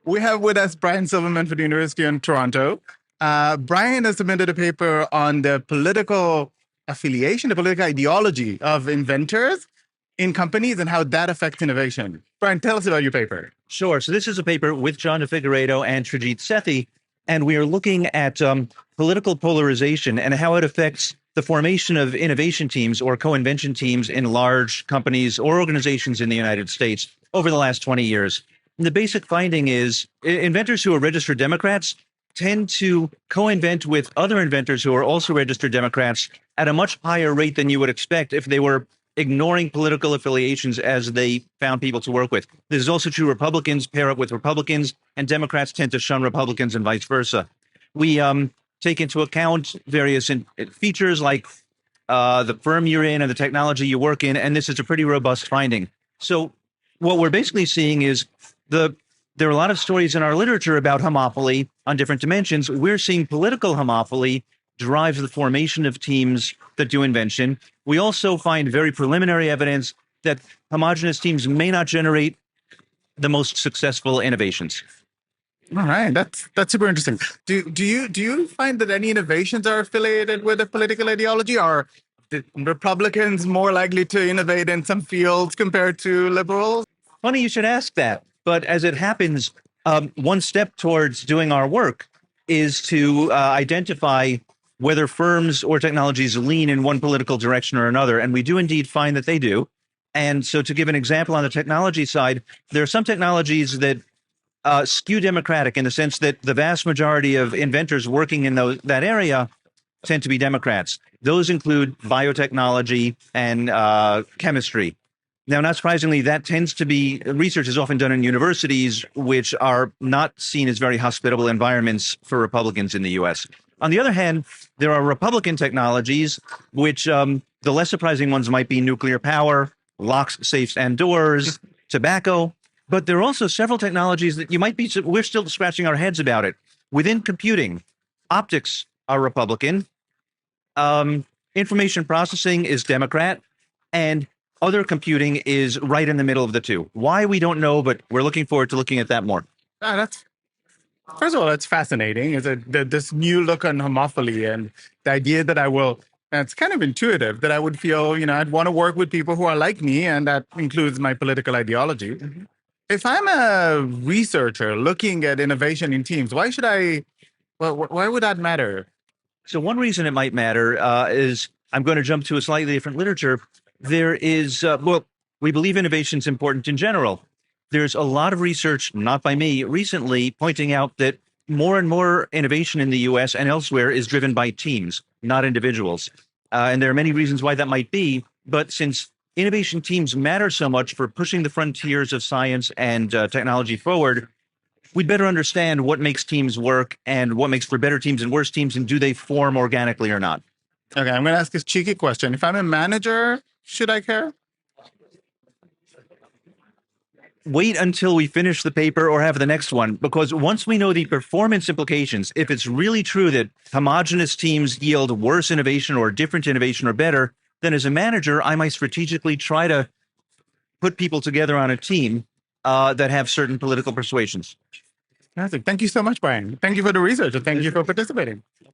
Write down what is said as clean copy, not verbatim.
We have with us Brian Silverman from the University in Toronto. Brian has submitted a paper on the political affiliation, the political ideology of inventors in companies and how that affects innovation. Brian, tell us about your paper. Sure. So this is a paper with John DeFigueiredo and Srijit Sethi, and we are looking at political polarization and how it affects the formation of innovation teams or co-invention teams in large companies or organizations in the United States over the last 20 years. And the basic finding is inventors who are registered Democrats tend to co-invent with other inventors who are also registered Democrats at a much higher rate than you would expect if they were ignoring political affiliations as they found people to work with. This is also true. Republicans pair up with Republicans, and Democrats tend to shun Republicans and vice versa. We take into account various features like the firm you're in and the technology you work in, and this is a pretty robust finding. So what we're basically seeing is there are a lot of stories in our literature about homophily on different dimensions. We're seeing political homophily drives the formation of teams that do invention. We also find very preliminary evidence that homogeneous teams may not generate the most successful innovations. All right, that's super interesting. Do you find that any innovations are affiliated with a political ideology? Are the Republicans more likely to innovate in some fields compared to liberals? Funny you should ask that. But as it happens, one step towards doing our work is to identify whether firms or technologies lean in one political direction or another. And we do indeed find that they do. And so to give an example on the technology side, there are some technologies that skew democratic in the sense that the vast majority of inventors working in that area tend to be Democrats. Those include biotechnology and chemistry. Now, not surprisingly, that tends to be research is often done in universities, which are not seen as very hospitable environments for Republicans in the U.S. On the other hand, there are Republican technologies, which the less surprising ones might be nuclear power, locks, safes, and doors, tobacco. But there are also several technologies that we're still scratching our heads about it. Within computing, optics are Republican, information processing is Democrat, and other computing is right in the middle of the two. Why, we don't know, but we're looking forward to looking at that more. First of all, that's fascinating. Is this new look on homophily and the idea that and it's kind of intuitive, that I would feel, I'd want to work with people who are like me, and that includes my political ideology. Mm-hmm. If I'm a researcher looking at innovation in teams, why would that matter? So one reason it might matter is, I'm going to jump to a slightly different literature. There is, we believe innovation is important in general. There's a lot of research, not by me, recently pointing out that more and more innovation in the U.S. and elsewhere is driven by teams, not individuals. And there are many reasons why that might be. But since innovation teams matter so much for pushing the frontiers of science and technology forward, we'd better understand what makes teams work and what makes for better teams and worse teams, and do they form organically or not. Okay, I'm going to ask this cheeky question. If I'm a manager, should I care? Wait until we finish the paper or have the next one, because once we know the performance implications, if it's really true that homogeneous teams yield worse innovation or different innovation or better, then as a manager, I might strategically try to put people together on a team that have certain political persuasions. Fantastic. Thank you so much, Brian. Thank you for the research, and thank you for participating.